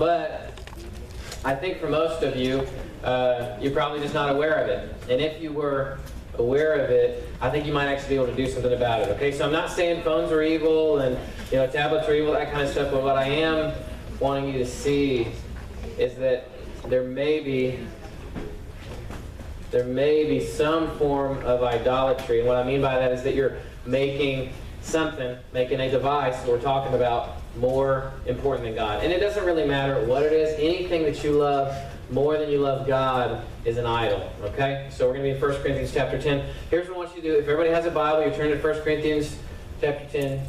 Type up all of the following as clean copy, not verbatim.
But I think for most of you, you're probably just not aware of it. And if you were aware of it, I think you might actually be able to do something about it. Okay, so I'm not saying phones are evil and tablets are evil, that kind of stuff. But what I am wanting you to see is that there may be some form of idolatry. And what I mean by that is that you're making a device that we're talking about more important than God. And it doesn't really matter what it is. Anything that you love more than you love God is an idol. Okay? So we're going to be in 1 Corinthians chapter 10. Here's what I want you to do. If everybody has a Bible, you turn to 1 Corinthians chapter 10.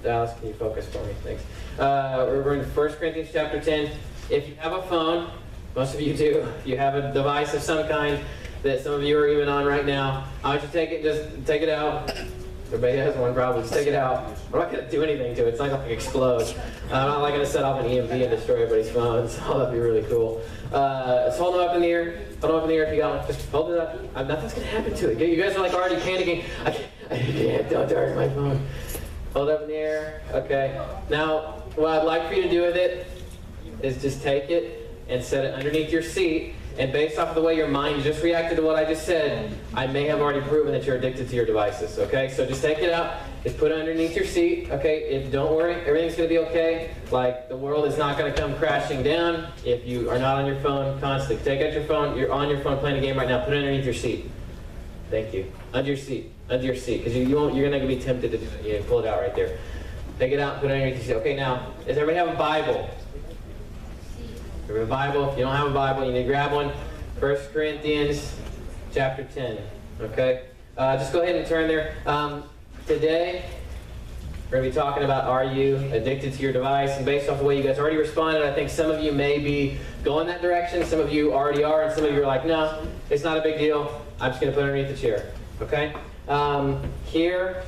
Dallas, can you focus for me? Thanks. We're in 1 Corinthians chapter 10. If you have a phone, most of you do. If you have a device of some kind that some of you are even on right now, I want you to just take it out. Everybody has one probably. Just take it out. I'm not going to do anything to it. It's not going to explode. I'm not going to set off an EMP and destroy everybody's phones. Oh, that'd be really cool. Just hold them up in the air. Hold them up in the air if you got one. Just hold it up. Nothing's going to happen to it. You guys are like already panicking. I can't. Don't charge my phone. Hold it up in the air. Okay. Now, what I'd like for you to do with it is just take it and set it underneath your seat. And based off of the way your mind just reacted to what I just said, I may have already proven that you're addicted to your devices, okay? So just take it out, just put it underneath your seat, okay? Don't worry, everything's going to be okay. Like, the world is not going to come crashing down if you are not on your phone constantly. Take out your phone, you're on your phone playing a game right now, put it underneath your seat. Thank you. Under your seat, because you're going to be tempted to do it. You pull it out right there. Take it out, put it underneath your seat. Okay, now, does everybody have a Bible? If you have a Bible, if you don't have a Bible, you need to grab one. 1 Corinthians chapter 10. Okay? Just go ahead and turn there. Today, we're going to be talking about, are you addicted to your device? And based off the way you guys already responded, I think some of you may be going that direction. Some of you already are, and some of you are like, no, it's not a big deal. I'm just going to put it underneath the chair. Okay? Here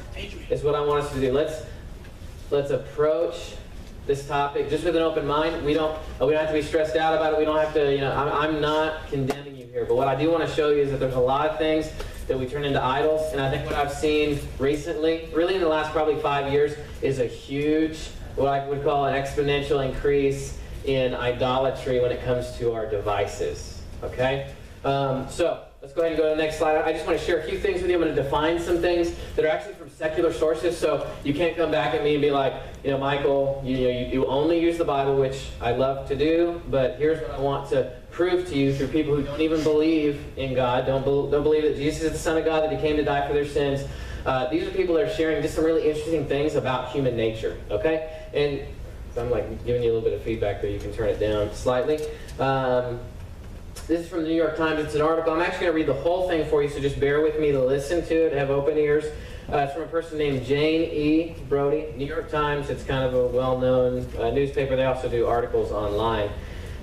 is what I want us to do. Let's approach this topic just with an open mind. We don't have to be stressed out about it. We don't have to, I'm not condemning you here. But what I do want to show you is that there's a lot of things that we turn into idols. And I think what I've seen recently, really in the last probably 5 years, is a huge, what I would call an exponential increase in idolatry when it comes to our devices. Okay? So let's go ahead and go to the next slide. I just want to share a few things with you. I'm going to define some things that are actually from secular sources, so you can't come back at me and be like, Michael, you only use the Bible, which I love to do, but here's what I want to prove to you through people who don't even believe in God, don't believe that Jesus is the Son of God, that He came to die for their sins. These are people that are sharing just some really interesting things about human nature, okay? And I'm like giving you a little bit of feedback there. You can turn it down slightly. This is from the New York Times. It's an article. I'm actually going to read the whole thing for you, so just bear with me to listen to it. Have open ears. It's from a person named Jane E. Brody. New York Times. It's kind of a well-known newspaper. They also do articles online.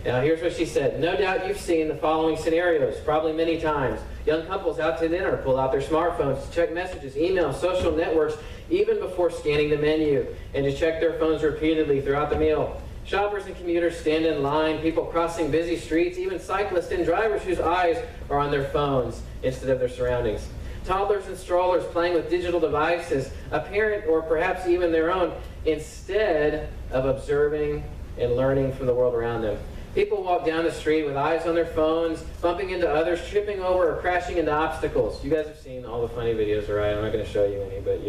Now, here's what she said. No doubt you've seen the following scenarios, probably many times. Young couples out to dinner pull out their smartphones to check messages, emails, social networks, even before scanning the menu, and to check their phones repeatedly throughout the meal. Shoppers and commuters stand in line, people crossing busy streets, even cyclists and drivers whose eyes are on their phones instead of their surroundings. Toddlers and strollers playing with digital devices, a parent or perhaps even their own, instead of observing and learning from the world around them. People walk down the street with eyes on their phones, bumping into others, tripping over or crashing into obstacles. You guys have seen all the funny videos, right? I'm not going to show you any, but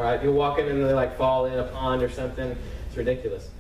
right? You're walking and they fall in a pond or something. It's ridiculous.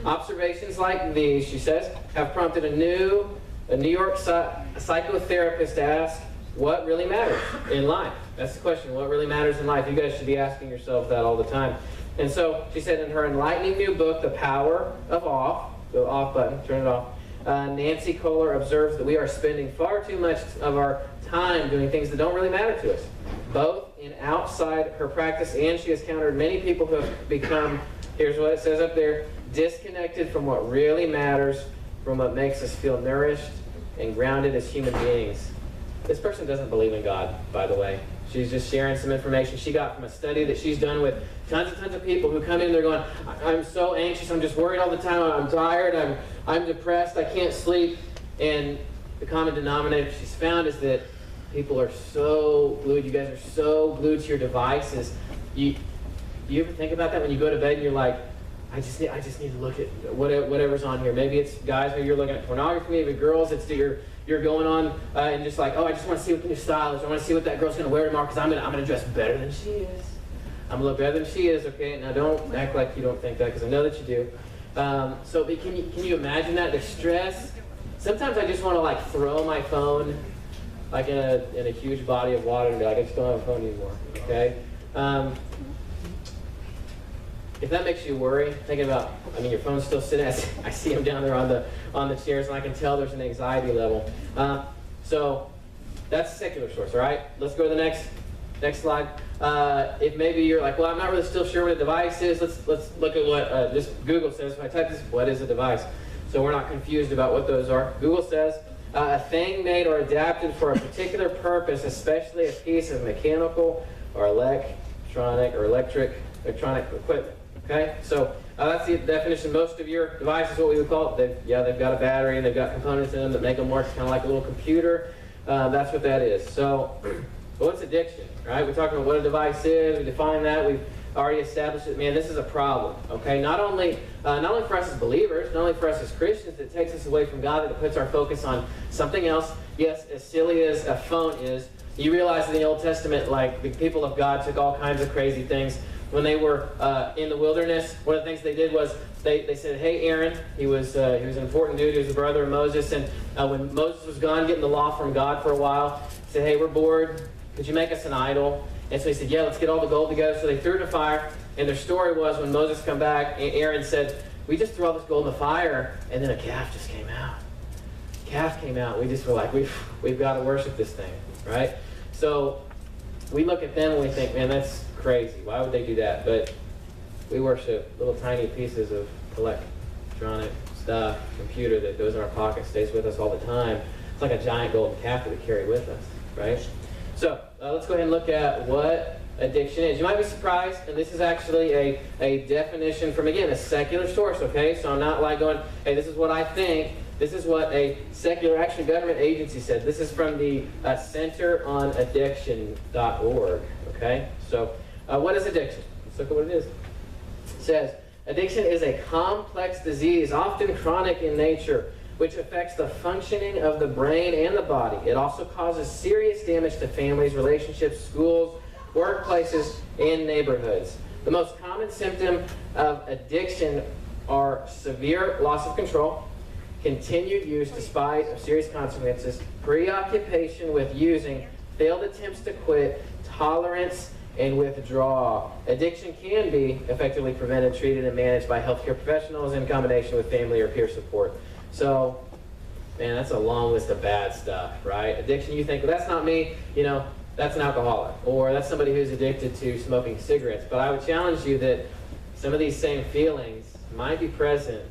Observations like these, she says, have prompted a New York psychotherapist to ask, what really matters in life? That's the question, what really matters in life? You guys should be asking yourself that all the time. And so she said in her enlightening new book, The Power of Off, the off button, turn it off, Nancy Kohler observes that we are spending far too much of our time doing things that don't really matter to us, both in outside her practice, and she has countered many people who have become, here's what it says up there, disconnected from what really matters, from what makes us feel nourished and grounded as human beings. This person doesn't believe in God, by the way. She's just sharing some information she got from a study that she's done with tons of people who come in, they're going, I'm so anxious, I'm just worried all the time, I'm tired, I'm depressed, I can't sleep. And the common denominator she's found is that people are so glued, you guys are so glued to your devices. You ever think about that when you go to bed and you're like, I just need to look at whatever's on here. Maybe it's guys, maybe you're looking at pornography. Maybe girls, it's you're going on and just like, oh, I just want to see what the new style is. I want to see what that girl's going to wear tomorrow because I'm gonna dress better than she is. I'm gonna look better than she is. Okay, now don't act like you don't think that because I know that you do. So can you imagine that, the stress? Sometimes I just want to like throw my phone like in a huge body of water and be like, I just don't have a phone anymore. Okay. If that makes you worry, thinking about, I mean, your phone's still sitting. I see them down there on the chairs, and I can tell there's an anxiety level. So that's a secular source. All right. Let's go to the next slide. If maybe you're like, well, I'm not really still sure what a device is. Let's look at what just Google says. If I type this, what is a device? So we're not confused about what those are. Google says a thing made or adapted for a particular purpose, especially a piece of mechanical or electronic equipment. Okay, so that's the definition. Most of your devices, what we would call it, they've got a battery and they've got components in them that make them work kind of like a little computer. That's what that is. So, what's addiction? Right? We talked about what a device is. We define that. We've already established it. Man, this is a problem. Okay, not only for us as believers, not only for us as Christians, it takes us away from God. That it puts our focus on something else. Yes, as silly as a phone is, you realize in the Old Testament, like the people of God took all kinds of crazy things. When they were in the wilderness, one of the things they did was they said, hey, Aaron, he was an important dude, he was the brother of Moses, and when Moses was gone getting the law from God for a while, he said, hey, we're bored, could you make us an idol? And so he said, yeah, let's get all the gold together. So they threw it in a fire, and their story was when Moses come back, Aaron said, we just threw all this gold in the fire, and then a calf just came out. Calf came out, we just were like, we've got to worship this thing, right? So we look at them and we think, man, that's crazy. Why would they do that? But we worship little tiny pieces of electronic stuff, computer that goes in our pocket, stays with us all the time. It's like a giant golden calf that we carry with us, right? So let's go ahead and look at what addiction is. You might be surprised, and this is actually a definition from, again, a secular source, okay? So I'm not like going, hey, this is what I think. This is what a secular, actually government agency said. This is from the centeronaddiction.org, okay? So what is addiction? Let's look at what it is. It says, addiction is a complex disease, often chronic in nature, which affects the functioning of the brain and the body. It also causes serious damage to families, relationships, schools, workplaces, and neighborhoods. The most common symptom of addiction are severe loss of control, continued use despite of serious consequences, preoccupation with using, failed attempts to quit, tolerance, and withdrawal. Addiction can be effectively prevented, treated, and managed by healthcare professionals in combination with family or peer support. So, man, that's a long list of bad stuff, right? Addiction, you think, well, that's not me, that's an alcoholic, or that's somebody who's addicted to smoking cigarettes. But I would challenge you that some of these same feelings might be present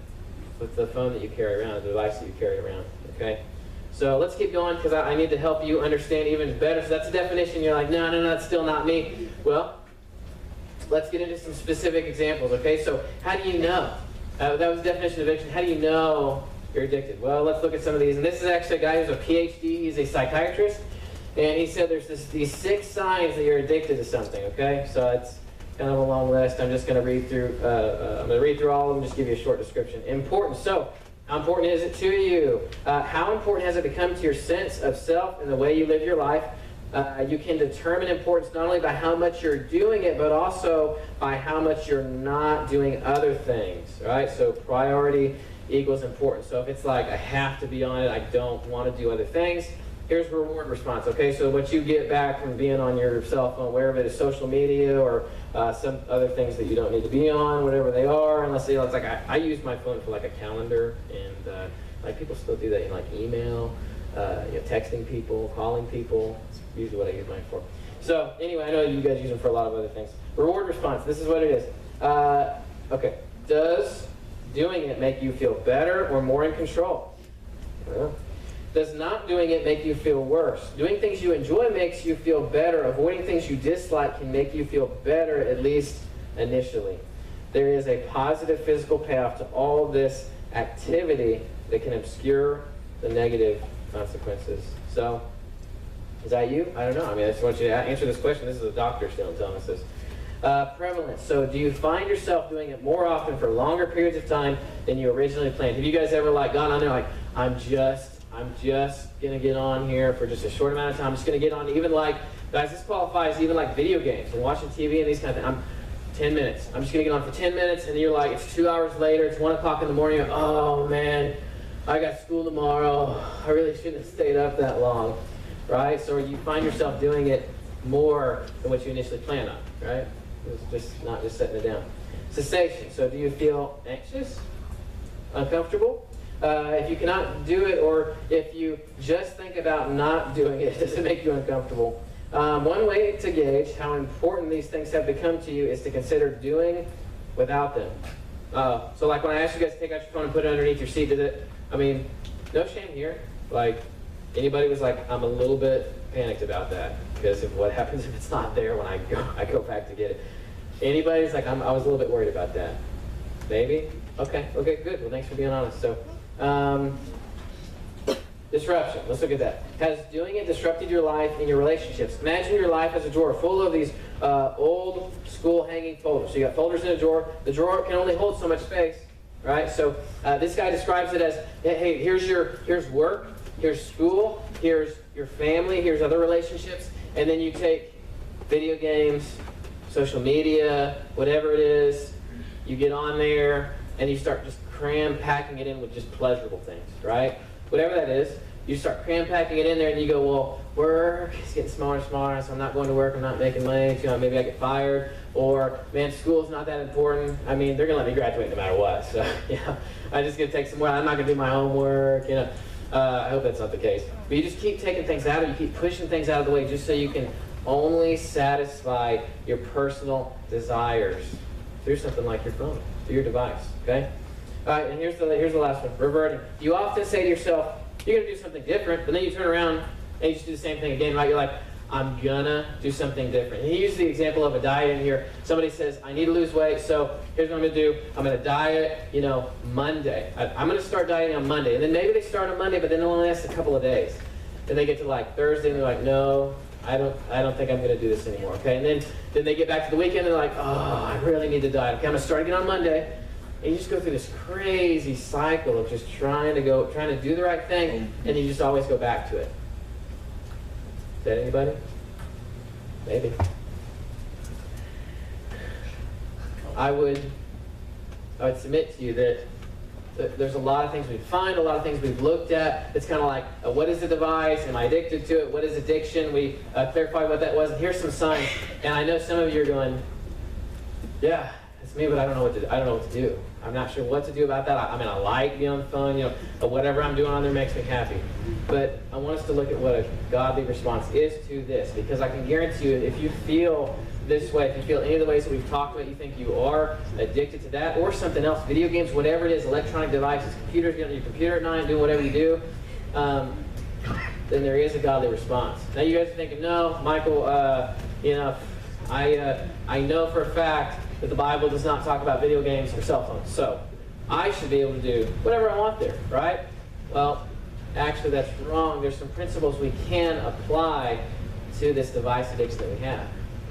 with the phone that you carry around, the device that you carry around, okay? So let's keep going because I need to help you understand even better. So that's a definition. You're like, no, that's still not me. Well, let's get into some specific examples, okay? So how do you know? That was the definition of addiction. How do you know you're addicted? Well, let's look at some of these. And this is actually a guy who's a PhD. He's a psychiatrist. And he said there's these 6 signs that you're addicted to something, okay? So it's kind of a long list. I'm just going to read through. I'm going to read through all of them. Just give you a short description. Important. So, how important is it to you? How important has it become to your sense of self and the way you live your life? You can determine importance not only by how much you're doing it, but also by how much you're not doing other things. Right? So, priority equals importance. So, if it's like I have to be on it, I don't want to do other things. Here's reward response, okay? So what you get back from being on your cell phone, wherever it is, social media or some other things that you don't need to be on, whatever they are. And let's say it's like I use my phone for like a calendar, and like people still do that in like email, texting people, calling people. It's usually what I use mine for. So anyway, I know you guys use them for a lot of other things. Reward response, this is what it is. Okay, does doing it make you feel better or more in control? Well, does not doing it make you feel worse? Doing things you enjoy makes you feel better. Avoiding things you dislike can make you feel better, at least initially. There is a positive physical payoff to all this activity that can obscure the negative consequences. So, is that you? I don't know. I mean, I just want you to answer this question. This is a doctor still telling us this. Prevalence. So do you find yourself doing it more often for longer periods of time than you originally planned? Have you guys ever gone on there I'm just gonna get on here for just a short amount of time. I'm just gonna get on, even guys, this qualifies even video games and watching TV and these kind of things. 10 minutes. I'm just gonna get on for 10 minutes, and you're it's 2 hours later, it's 1 o'clock in the morning, you're, oh man, I got school tomorrow. I really shouldn't have stayed up that long, right? So you find yourself doing it more than what you initially planned on, right? It's just not just setting it down. Cessation. So do you feel anxious, uncomfortable? If you cannot do it, or if you just think about not doing it, does it make you uncomfortable? One way to gauge how important these things have become to you is to consider doing without them. So when I asked you guys to take out your phone and put it underneath your seat, no shame here. Anybody was I'm a little bit panicked about that because of what happens if it's not there when I go back to get it. Anybody's I was a little bit worried about that. Maybe? Okay, good. Well, thanks for being honest. So, disruption. Let's look at that. Has doing it disrupted your life and your relationships? Imagine your life as a drawer full of these old school hanging folders. So you got folders in a drawer. The drawer can only hold so much space, right? So this guy describes it as, hey, here's work, here's school, here's your family, here's other relationships, and then you take video games, social media, whatever it is, you get on there, and you start just packing it in with just pleasurable things, right? Whatever that is, you start packing it in there, and you go, well, work is getting smaller and smaller, so I'm not going to work, I'm not making money, maybe I get fired, or, man, school's not that important. I mean, they're going to let me graduate no matter what, so, I'm just going to take some more, I'm not going to do my homework, I hope that's not the case. But you just keep taking things out, or you keep pushing things out of the way just so you can only satisfy your personal desires through something like your phone, through your device, okay? All right, and here's the last one, reverting. You often say to yourself, you're going to do something different, but then you turn around and you just do the same thing again, right? You're I'm gonna do something different. And he used the example of a diet in here. Somebody says, I need to lose weight, so here's what I'm gonna do. I'm gonna diet, Monday. I'm gonna start dieting on Monday. And then maybe they start on Monday, but then it only lasts a couple of days. Then they get to Thursday and they're no, I don't think I'm gonna do this anymore, okay? And then they get back to the weekend and they're oh, I really need to diet. Okay, I'm gonna start again on Monday. And you just go through this crazy cycle of just trying to do the right thing, and you just always go back to it. Is that anybody? Maybe. I would submit to you that there's a lot of things we find, a lot of things we've looked at. It's kind of what is the device? Am I addicted to it? What is addiction? We clarified what that was. And here's some signs. And I know some of you are going, yeah, it's me, but I don't know what to do. I'm not sure what to do about that. I like being on the phone, whatever I'm doing on there makes me happy. But I want us to look at what a godly response is to this, because I can guarantee you, if you feel this way, if you feel any of the ways that we've talked about, you think you are addicted to that or something else, video games, whatever it is, electronic devices, computers, getting on your computer at night, doing whatever you do, then there is a godly response. Now you guys are thinking, no, Michael, I know for a fact that the Bible does not talk about video games or cell phones, so I should be able to do whatever I want there, right? Well, actually that's wrong. There's some principles we can apply to this device addiction that we have,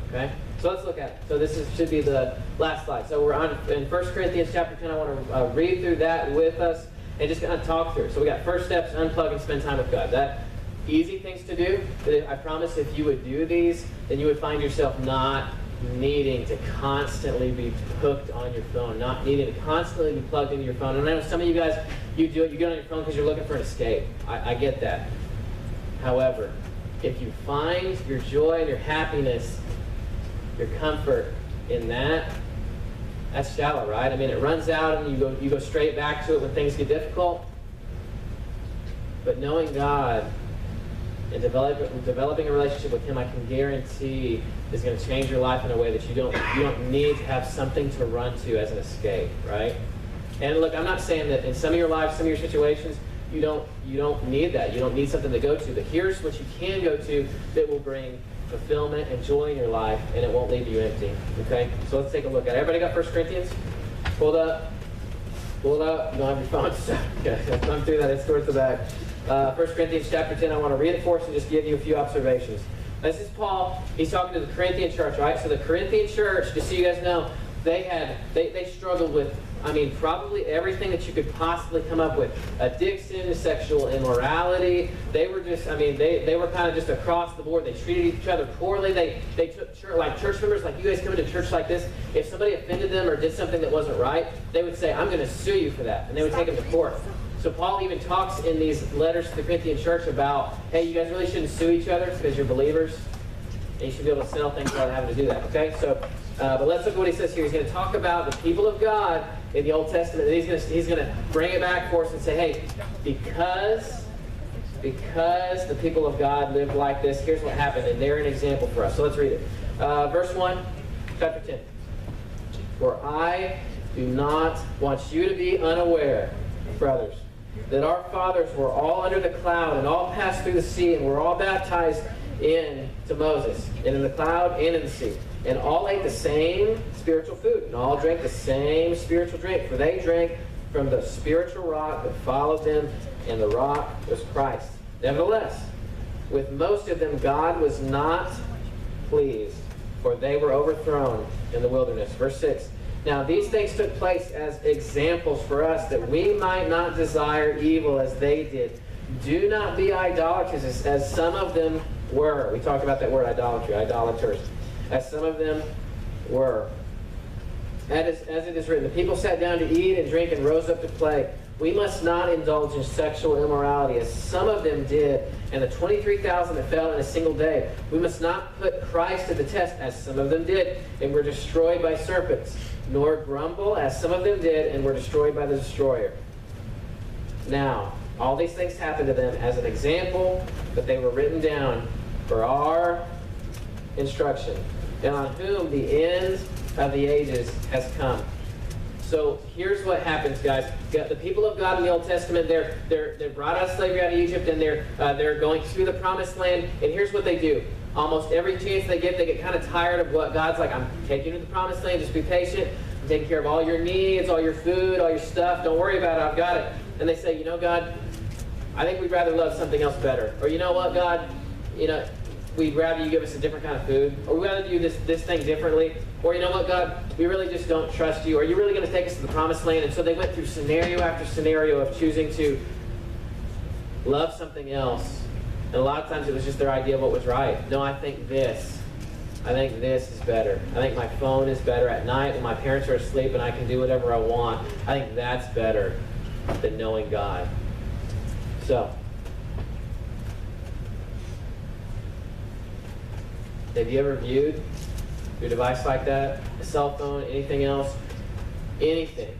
okay? So let's look at it. So should be the last slide. So we're in 1 Corinthians chapter 10. I want to read through that with us and just kind of talk through it. So we got first steps, unplug and spend time with God. That easy things to do, but I promise if you would do these, then you would find yourself not needing to constantly be hooked on your phone, not needing to constantly be plugged into your phone. And I know some of you guys, you do it, you get on your phone because you're looking for an escape. I get that. However, if you find your joy and your happiness, your comfort in that, that's shallow, right? I mean, it runs out and you go straight back to it when things get difficult. But knowing God and developing a relationship with Him, I can guarantee is going to change your life in a way that you don't need to have something to run to as an escape, right? And look, I'm not saying that in some of your lives, some of your situations, you don't need that. You don't need something to go to. But here's what you can go to that will bring fulfillment and joy in your life, and it won't leave you empty. Okay? So let's take a look at it. Everybody got 1 Corinthians? Pulled up. You don't have your phones. Okay, let's run through that. It's towards the back. 1 Corinthians chapter 10. I want to read it for us and just give you a few observations. This is Paul. He's talking to the Corinthian church, right? So the Corinthian church, just so you guys know, they struggled with, probably everything that you could possibly come up with. Addiction, sexual immorality. They were just, they were kind of just across the board. They treated each other poorly. They took church members, like you guys come into church like this, if somebody offended them or did something that wasn't right, they would say, I'm going to sue you for that. And they would take them to court. So Paul even talks in these letters to the Corinthian church about, hey, you guys really shouldn't sue each other because you're believers. And you should be able to settle things without having to do that, okay? So, but let's look at what he says here. He's going to talk about the people of God in the Old Testament. He's going to bring it back for us and say, hey, because the people of God lived like this, here's what happened. And they're an example for us. So let's read it. Verse 1, chapter 10. For I do not want you to be unaware, brothers, that our fathers were all under the cloud and all passed through the sea and were all baptized into Moses, and in the cloud and in the sea. And all ate the same spiritual food, and all drank the same spiritual drink, for they drank from the spiritual rock that followed them, and the rock was Christ. Nevertheless, with most of them God was not pleased, for they were overthrown in the wilderness. Verse 6. Now these things took place as examples for us, that we might not desire evil as they did. Do not be idolaters, as some of them were. We talked about that word idolatry, idolaters. As some of them were. As it is written, the people sat down to eat and drink and rose up to play. We must not indulge in sexual immorality, as some of them did, and the 23,000 that fell in a single day. We must not put Christ to the test, as some of them did, and were destroyed by serpents, nor grumble, as some of them did, and were destroyed by the destroyer. Now, all these things happened to them as an example, but they were written down for our instruction, and on whom the end of the ages has come. So here's what happens, guys. The people of God in the Old Testament, they're brought out of slavery out of Egypt, and they're going through the Promised Land. And here's what they do. Almost every chance they get kind of tired of what God's like. I'm taking you to the Promised Land. Just be patient. I'm taking care of all your needs, all your food, all your stuff. Don't worry about it. I've got it. And they say, you know, God, I think we'd rather love something else better. Or you know what, God, we'd rather you give us a different kind of food. Or we'd rather do this thing differently. Or you know what, God, we really just don't trust you. Are you really going to take us to the Promised Land? And so they went through scenario after scenario of choosing to love something else. And a lot of times it was just their idea of what was right. No, I think this is better. I think my phone is better at night when my parents are asleep and I can do whatever I want. I think that's better than knowing God. So, have you ever viewed your device like that? A cell phone, anything else? Anything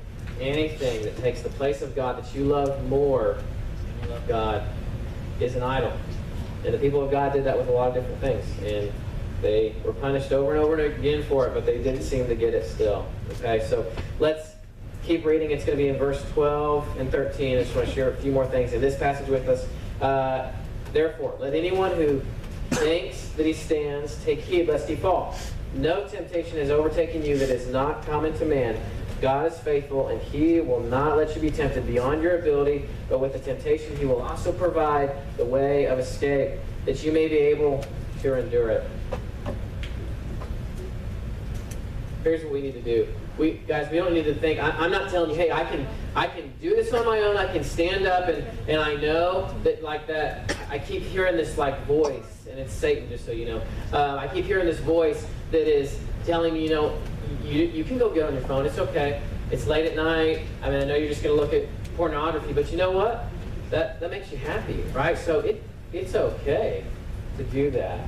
that takes the place of God, that you love more than you love God, is an idol. And the people of God did that with a lot of different things. And they were punished over and over again for it, but they didn't seem to get it still. Okay, so let's keep reading. It's going to be in verse 12 and 13. I just want to share a few more things in this passage with us. Therefore, let anyone who thinks that he stands take heed lest he fall. No temptation has overtaken you that is not common to man. God is faithful, and he will not let you be tempted beyond your ability, but with the temptation he will also provide the way of escape, that you may be able to endure it. Here's what we need to do. Guys, we don't need to think, I'm not telling you, hey, I can do this on my own, I can stand up, and I know that like that, I keep hearing this like voice, and it's Satan, just so you know. I keep hearing this voice that is telling me, you can go get on your phone, it's okay. It's late at night, I know you're just going to look at pornography, but you know what? That makes you happy, right? So it's okay to do that.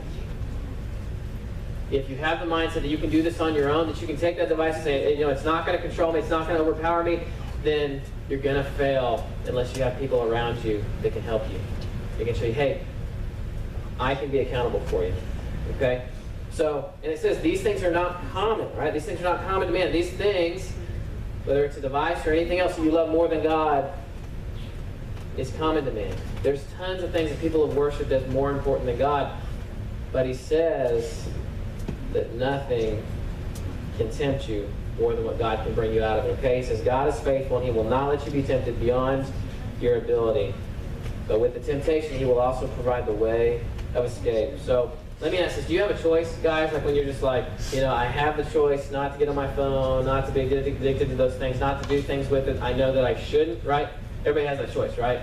If you have the mindset that you can do this on your own, that you can take that device and say, it's not going to control me, it's not going to overpower me, then you're going to fail unless you have people around you that can help you. They can show you, hey, I can be accountable for you. Okay? So, and it says these things are not common, right? These things are not common to man. These things, whether it's a device or anything else that you love more than God, is common to man. There's tons of things that people have worshipped as more important than God. But he says that nothing can tempt you more than what God can bring you out of it. Okay? He says God is faithful and he will not let you be tempted beyond your ability. But with the temptation, he will also provide the way of escape. So let me ask this. Do you have a choice, guys? Like when you're just like, I have the choice not to get on my phone, not to be addicted to those things, not to do things with it. I know that I shouldn't, right? Everybody has that choice, right?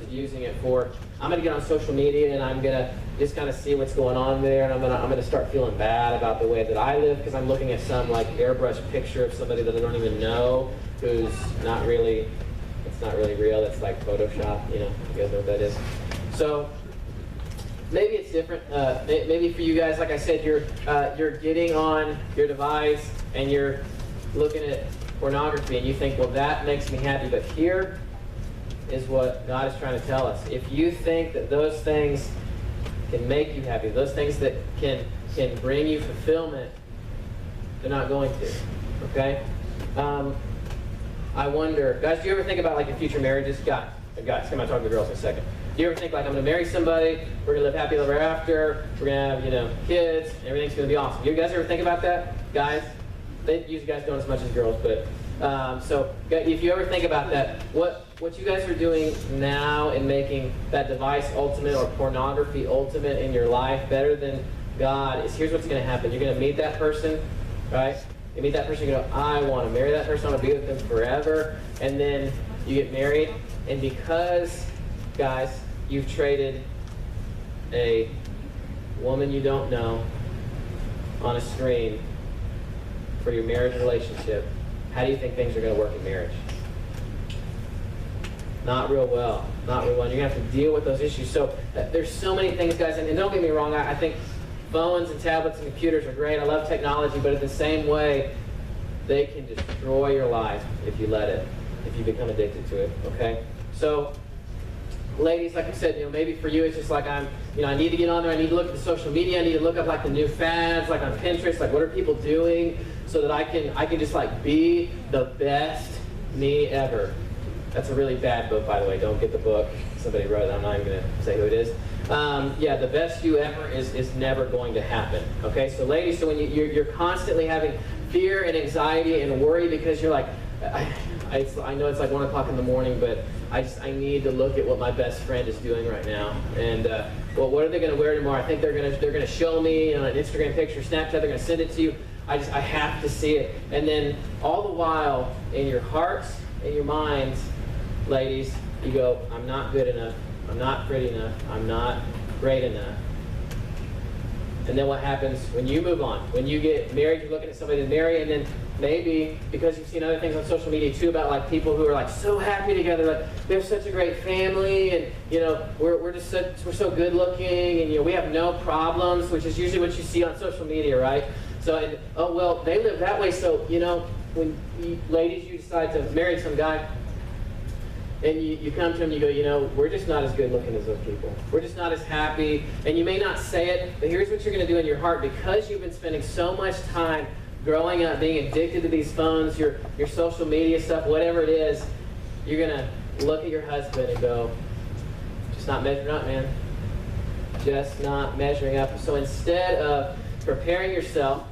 Using it for, I'm going to get on social media and I'm going to just kind of see what's going on there, and I'm going to start feeling bad about the way that I live because I'm looking at some like airbrush picture of somebody that I don't even know who's not really, it's not really real. It's like Photoshop, you guys know what that is. So maybe it's different. Maybe for you guys, like I said, you're getting on your device and you're looking at pornography and you think, well, that makes me happy. But here is what God is trying to tell us. If you think that those things can make you happy, those things that can bring you fulfillment, they're not going to. Okay? I wonder, guys, do you ever think about like your future marriages? Guys, come on, talk to the girls in a second. Do you ever think like, I'm going to marry somebody, we're going to live happy ever after, we're going to have, kids, everything's going to be awesome. You guys ever think about that? Guys? Usually guys don't as much as girls, but so if you ever think about that, what you guys are doing now in making that device ultimate or pornography ultimate in your life better than God is, here's what's going to happen. You're going to meet that person, right? You meet that person, you go, I want to marry that person, I want to be with them forever, and then you get married, and because, guys, you've traded a woman you don't know on a screen for your marriage relationship, how do you think things are going to work in marriage? Not real well. Not real well. And you're going to have to deal with those issues. So there's so many things, guys. And don't get me wrong, I think phones and tablets and computers are great. I love technology. But in the same way, they can destroy your life if you let it, if you become addicted to it. Okay? So ladies, like I said, maybe for you it's just like I need to get on there. I need to look at the social media. I need to look up like the new fads, like on Pinterest, like what are people doing, so that I can just like be the best me ever. That's a really bad book, by the way. Don't get the book. Somebody wrote it. I'm not even going to say who it is. The best you ever is never going to happen. Okay, so ladies, so when you're constantly having fear and anxiety and worry because you're like, I know it's like 1 o'clock in the morning, but I need to look at what my best friend is doing right now. And well, what are they going to wear tomorrow? I think they're going to show me an Instagram picture, Snapchat. They're going to send it to you. I have to see it. And then all the while, in your hearts and your minds, ladies, you go, I'm not good enough. I'm not pretty enough. I'm not great enough. And then what happens when you move on? When you get married, you're looking at somebody to marry, and then maybe because you've seen other things on social media too about like people who are like so happy together, like they have such a great family, and we're so good looking, and we have no problems, which is usually what you see on social media, right? So they live that way. So when ladies, you decide to marry some guy, and you come to him, you go, we're just not as good looking as those people. We're just not as happy. And you may not say it, but here's what you're going to do in your heart. Because you've been spending so much time growing up, being addicted to these phones, your social media stuff, whatever it is, you're going to look at your husband and go, just not measuring up, man. Just not measuring up. So instead of preparing yourself,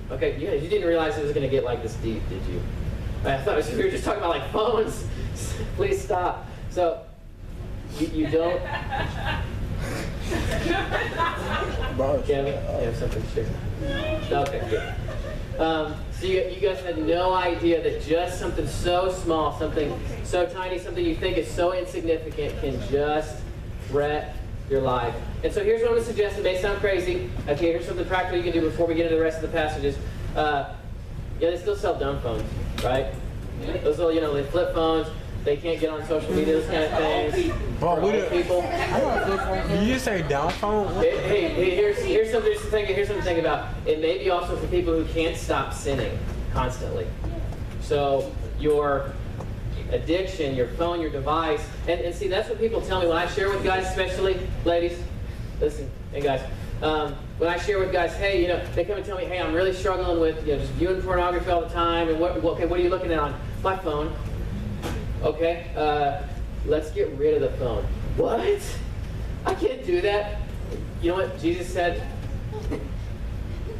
okay, you didn't realize it was going to get like this deep, did you? I thought we were just talking about like phones. Please stop. So, you don't... Kevin, you have something to share? Okay, good. So you guys had no idea that just something so small, something so tiny, something you think is so insignificant can just wreck your life. And so here's what I'm going to suggest. It may sound crazy. Okay, here's something practical you can do before we get into the rest of the passages. They still sell dumb phones, right? Those little, they flip phones. They can't get on social media, those kind of things. For old people. You just say dumb phone? Hey, here's something to think about. It may be also for people who can't stop sinning constantly. So your addiction, your phone, your device, and see, that's what people tell me when I share with guys, especially ladies. Listen, hey guys. When I share with guys, hey, they come and tell me, hey, I'm really struggling with, just viewing pornography all the time, and what are you looking at on my phone? Okay, let's get rid of the phone. What? I can't do that. You know what Jesus said?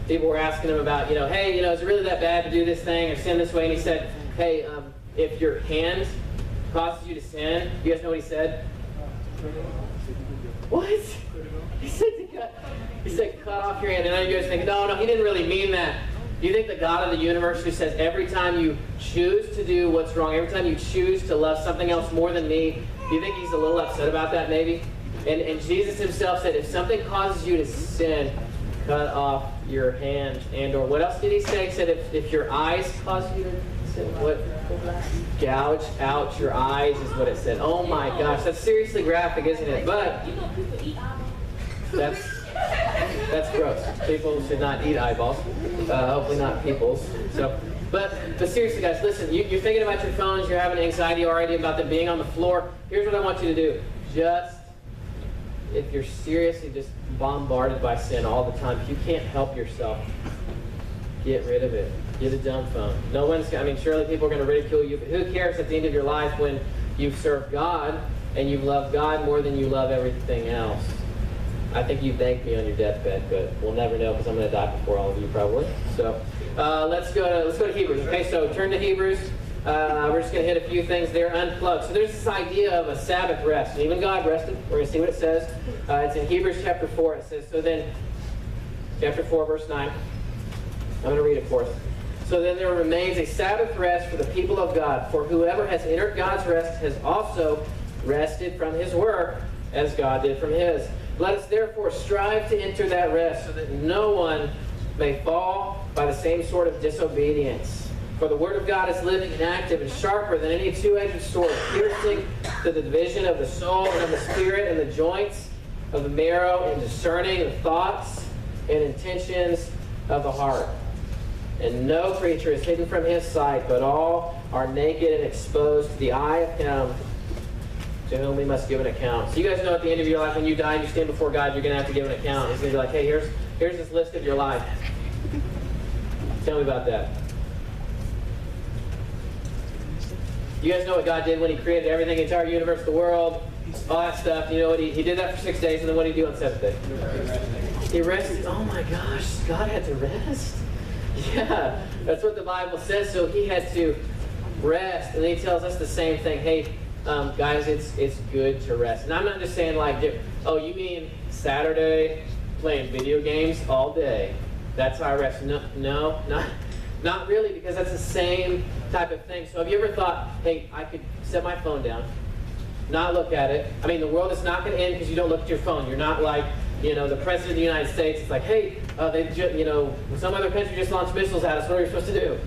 People were asking him about, hey, is it really that bad to do this thing or sin this way? And he said, hey, if your hand causes you to sin, you guys know what he said? What? He said cut off your hand. And then you guys think, no, he didn't really mean that. Do you think the God of the universe who says every time you choose to do what's wrong, every time you choose to love something else more than me, do you think he's a little upset about that maybe? And Jesus himself said, if something causes you to sin, cut off your hand. And or what else did he say? He said, if your eyes cause you to sin, what? Gouge out your eyes is what it said. Oh my gosh, that's seriously graphic, isn't it? But that's gross. People should not eat eyeballs. Hopefully not people's. But seriously, guys, listen. You're thinking about your phones. You're having anxiety already about them being on the floor. Here's what I want you to do. If you're seriously just bombarded by sin all the time, if you can't help yourself, get rid of it. Get a dumb phone. Surely people are going to ridicule you, but who cares at the end of your life when you've served God and you've loved God more than you love everything else? I think you thank me on your deathbed, but we'll never know because I'm going to die before all of you probably. So let's go to Hebrews. Okay, so turn to Hebrews. We're just going to hit a few things there. Unplugged. So there's this idea of a Sabbath rest. And even God rested. We're going to see what it says. It's in Hebrews chapter 4. It says, so then, chapter 4, verse 9. I'm going to read it for us. So then there remains a Sabbath rest for the people of God. For whoever has entered God's rest has also rested from his work as God did from his. Let us therefore strive to enter that rest so that no one may fall by the same sort of disobedience. For the word of God is living and active and sharper than any two-edged sword, piercing to the division of the soul and of the spirit and the joints of the marrow, and discerning the thoughts and intentions of the heart. And no creature is hidden from his sight, but all are naked and exposed to the eye of him to whom we must give an account. So you guys know at the end of your life, when you die and you stand before God, you're going to have to give an account. He's going to be like, hey, here's this list of your life. Tell me about that. You guys know what God did when he created everything, the entire universe, the world, all that stuff. You know what? He did that for 6 days, and then what did he do on the seventh day? He rested. Oh my gosh, God had to rest? Yeah, that's what the Bible says. So he had to rest, and then he tells us the same thing. Hey, guys, it's good to rest. And I'm not just saying like, oh, you mean Saturday playing video games all day? That's how I rest. No, not really, because that's the same type of thing. So have you ever thought, hey, I could set my phone down, not look at it. I mean, the world is not going to end because you don't look at your phone. You're not like, the President of the United States. It's like, hey, some other country just launched missiles at us. What are we supposed to do?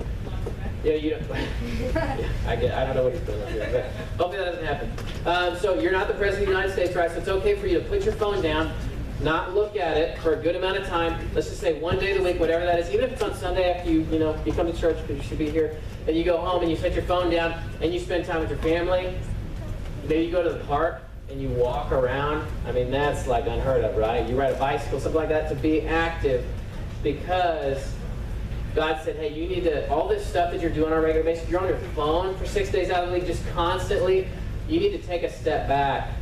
I don't know what you're doing here, but hopefully that doesn't happen. So you're not the President of the United States, right? So it's okay for you to put your phone down, not look at it for a good amount of time. Let's just say 1 day of the week, whatever that is. Even if it's on Sunday after you come to church because you should be here, and you go home and you set your phone down and you spend time with your family. Maybe you go to the park and you walk around. I mean, that's like unheard of, right? You ride a bicycle, something like that, to be active, because God said, hey, you need to, all this stuff that you're doing on a regular basis, you're on your phone for 6 days out of the week, just constantly, you need to take a step back.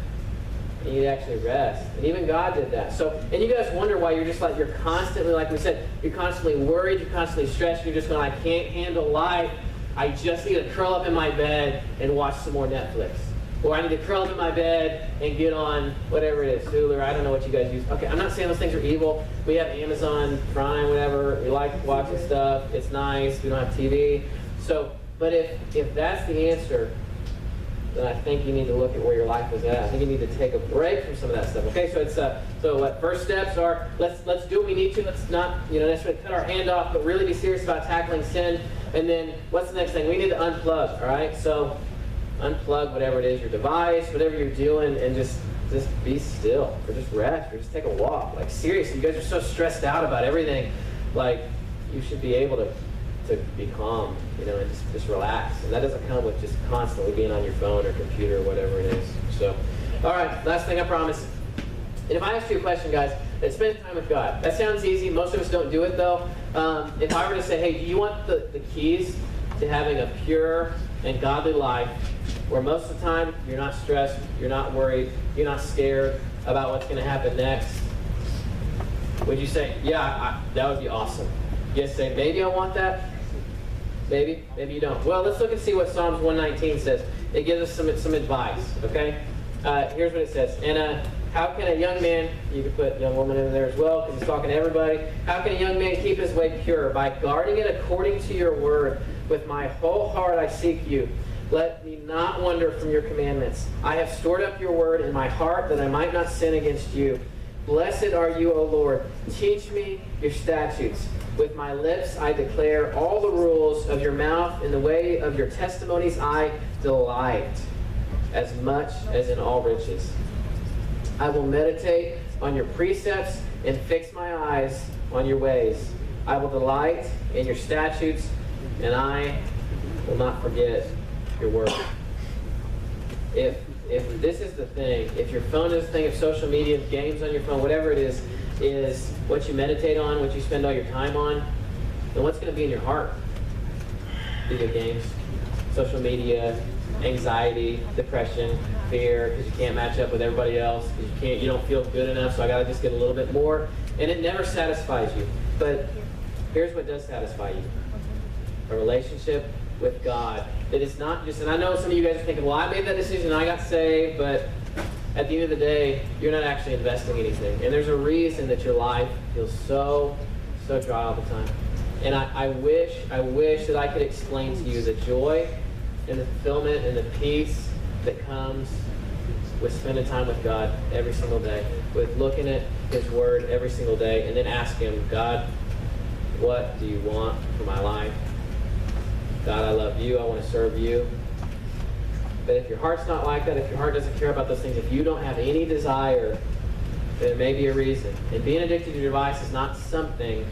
And you need to actually rest. And even God did that. So, and you guys wonder why you're constantly, like we said, you're constantly worried, you're constantly stressed, you're just going, I can't handle life. I just need to curl up in my bed and watch some more Netflix. Or I need to curl up in my bed and get on whatever it is, Hulu, or I don't know what you guys use. Okay, I'm not saying those things are evil. We have Amazon Prime, whatever. We like watching stuff. It's nice. We don't have TV. So, but if that's the answer, then I think you need to look at where your life is at. I think you need to take a break from some of that stuff. Okay, so it's so what first steps are, let's do what we need to. Let's not necessarily cut our hand off, but really be serious about tackling sin. And then what's the next thing? We need to unplug. All right, so unplug whatever it is, your device, whatever you're doing, and just be still, or just rest, or just take a walk. Like seriously, you guys are so stressed out about everything. Like you should be able to be calm, and just relax. And that doesn't come with just constantly being on your phone or computer or whatever it is. So, all right, last thing I promise. And if I ask you a question, guys, then spend time with God. That sounds easy. Most of us don't do it, though. If I were to say, hey, do you want the keys to having a pure and godly life where most of the time you're not stressed, you're not worried, you're not scared about what's going to happen next? Would you say, yeah, that would be awesome? Yes, say, maybe I want that. Maybe you don't. Well, let's look and see what Psalms 119 says. It gives us some advice, okay? Here's what it says. And How can a young man, you can put young woman in there as well, because he's talking to everybody. How can a young man keep his way pure? By guarding it according to your word. With my whole heart I seek you. Let me not wander from your commandments. I have stored up your word in my heart that I might not sin against you. Blessed are you, O Lord. Teach me your statutes. With my lips I declare all the rules of your mouth. In the way of your testimonies I delight, as much as in all riches. I will meditate on your precepts and fix my eyes on your ways. I will delight in your statutes, and I will not forget your word. If this is the thing, if your phone is the thing, if social media, games on your phone, whatever it is what you meditate on, what you spend all your time on, then what's going to be in your heart? Video games, social media, anxiety, depression, fear, because you can't match up with everybody else, because you don't feel good enough, so I got to just get a little bit more. And it never satisfies you. But here's what does satisfy you. A relationship with God. That is not just, and I know some of you guys are thinking, well, I made that decision, I got saved, but at the end of the day, you're not actually investing anything. And there's a reason that your life feels so dry all the time. And I wish that I could explain to you the joy and the fulfillment and the peace that comes with spending time with God every single day, with looking at His Word every single day, and then ask Him, God, what do you want for my life? God, I love you. I want to serve you. But if your heart's not like that, if your heart doesn't care about those things, if you don't have any desire, then it may be a reason. And being addicted to your device is not something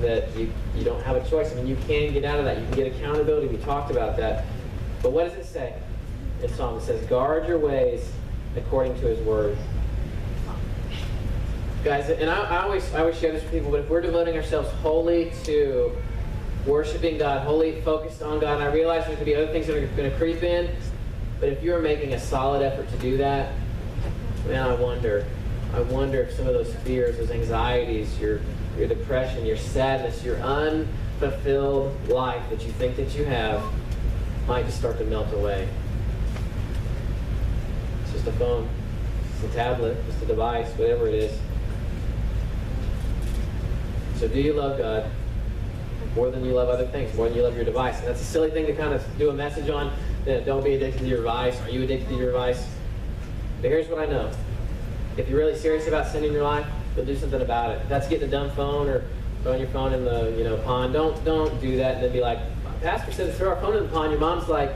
that you don't have a choice. I mean, you can get out of that. You can get accountability. We talked about that. But what does it say in Psalm? It says, guard your ways according to His word. Guys, and I always share this with people, but if we're devoting ourselves wholly to worshiping God, wholly focused on God, and I realize there's going to be other things that are going to creep in, but if you're making a solid effort to do that, man, I wonder if some of those fears, those anxieties, your depression, your sadness, your unfulfilled life that you think that you have might just start to melt away. It's just a phone, it's a tablet, just a device, whatever it is. So do you love God more than you love other things, more than you love your device? And that's a silly thing to kind of do a message on. Don't be addicted to your device. Are you addicted to your device? But here's what I know. If you're really serious about sin in your life, you'll do something about it. If that's getting a dumb phone or throwing your phone in the pond, don't do that and then be like, Pastor said to throw our phone in the pond. Your mom's like,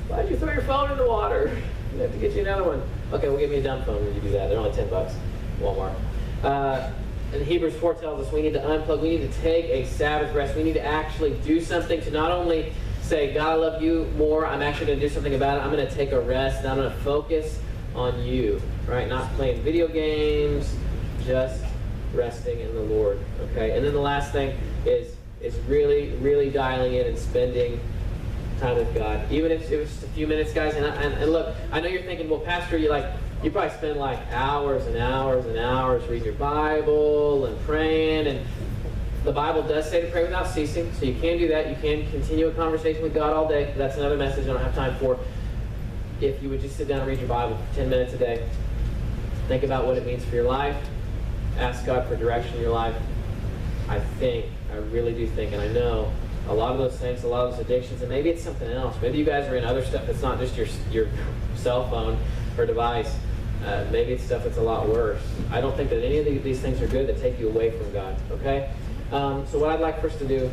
why'd you throw your phone in the water? We have to get you another one. Okay, well, give me a dumb phone when you do that. They're only $10, Walmart. And Hebrews 4 tells us we need to unplug. We need to take a Sabbath rest. We need to actually do something to not only say, God, I love you more. I'm actually going to do something about it. I'm going to take a rest. And I'm going to focus on you, right? Not playing video games, just resting in the Lord, okay? And then the last thing is really, really dialing in and spending time with God. Even if it was just a few minutes, guys. And look, I know you're thinking, well, Pastor, you probably spend like hours and hours and hours reading your Bible and praying. And the Bible does say to pray without ceasing, so you can do that. You can continue a conversation with God all day. That's another message I don't have time for. If you would just sit down and read your Bible for 10 minutes a day, think about what it means for your life, ask God for direction in your life. I really do think, and I know a lot of those things, a lot of those addictions, and maybe it's something else. Maybe you guys are in other stuff that's not just your cell phone or device. Maybe it's stuff that's a lot worse. I don't think that any of these things are good that take you away from God, okay? So what I'd like for us to do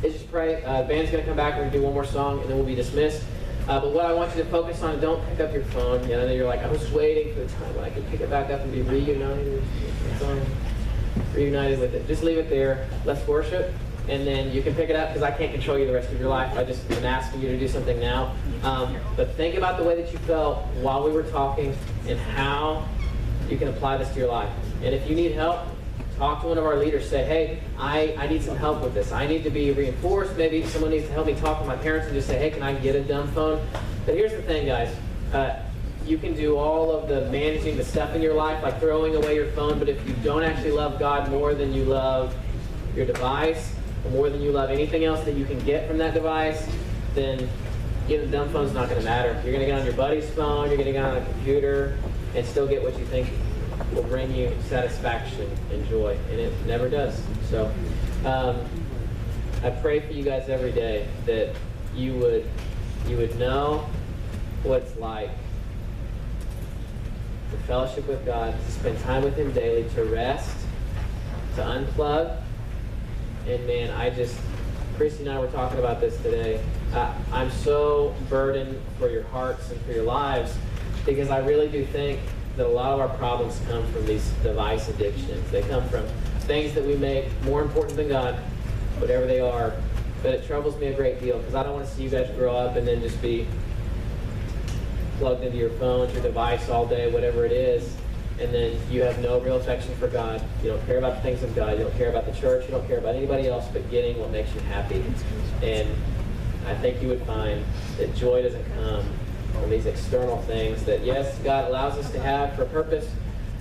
is just pray. Band's going to come back. We're going to do one more song, and then we'll be dismissed. But what I want you to focus on, don't pick up your phone. You know, you're like, I was waiting for the time when I could pick it back up and be reunited with it. Just leave it there. Let's worship. And then you can pick it up because I can't control you the rest of your life. I just am asking you to do something now. But think about the way that you felt while we were talking and how you can apply this to your life. And if you need help, talk to one of our leaders. Say, hey, I need some help with this. I need to be reinforced. Maybe someone needs to help me talk to my parents and just say, hey, can I get a dumb phone? But here's the thing, guys. You can do all of the managing the stuff in your life, like throwing away your phone, but if you don't actually love God more than you love your device, or more than you love anything else that you can get from that device, then getting a dumb phone's not going to matter. You're going to get on your buddy's phone, you're going to get on a computer, and still get what you think will bring you satisfaction and joy, and it never does. So I pray for you guys every day that you would know what it's like to fellowship with God, to spend time with Him daily, to rest, to unplug. And man, Christy and I were talking about this today. I'm so burdened for your hearts and for your lives, because I really do think that a lot of our problems come from these device addictions. They come from things that we make more important than God, whatever they are. But it troubles me a great deal, because I don't want to see you guys grow up and then just be plugged into your phones, your device all day, whatever it is, and then you have no real affection for God. You don't care about the things of God. You don't care about the church. You don't care about anybody else but getting what makes you happy. And I think you would find that joy doesn't come from these external things that, yes, God allows us to have for a purpose,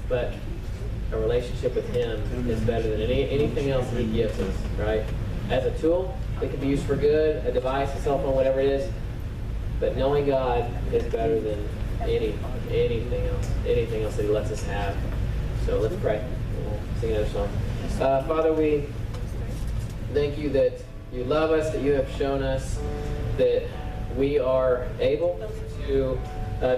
but a relationship with Him is better than anything else that He gives us, right? As a tool, it can be used for good, a device, a cell phone, whatever it is. But knowing God is better than anything else that He lets us have. So let's pray. We'll sing another song. Father, we thank you that you love us, that you have shown us that we are able to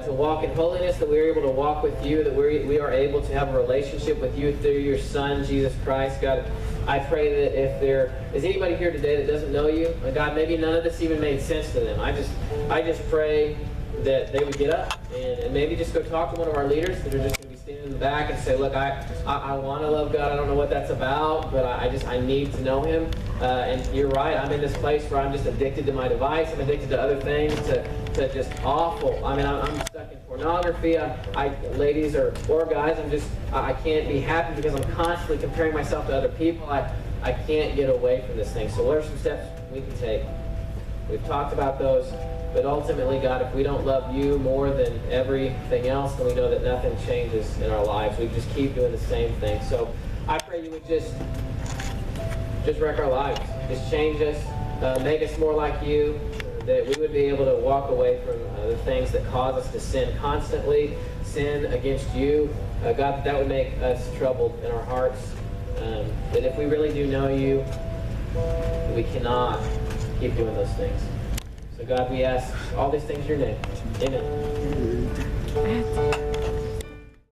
walk in holiness, that we are able to walk with you, that we are able to have a relationship with you through your Son, Jesus Christ. God, I pray that if there is anybody here today that doesn't know you, God, maybe none of this even made sense to them. I just pray that they would get up and maybe just go talk to one of our leaders that are just going to be standing in the back and say, look, I want to love God. I don't know what that's about, but I need to know Him. And you're right. I'm in this place where I'm just addicted to my device. I'm addicted to other things, to just awful. I mean, I'm stuck in pornography. Ladies or guys, I can't be happy because I'm constantly comparing myself to other people. I can't get away from this thing. So what are some steps we can take? We've talked about those. But ultimately, God, if we don't love you more than everything else, then we know that nothing changes in our lives. We just keep doing the same thing. So I pray you would just wreck our lives. Just change us, make us more like you, that we would be able to walk away from the things that cause us to sin constantly, sin against you. God, that would make us troubled in our hearts. That if we really do know you, we cannot keep doing those things. So God, we ask all these things in your name. Amen.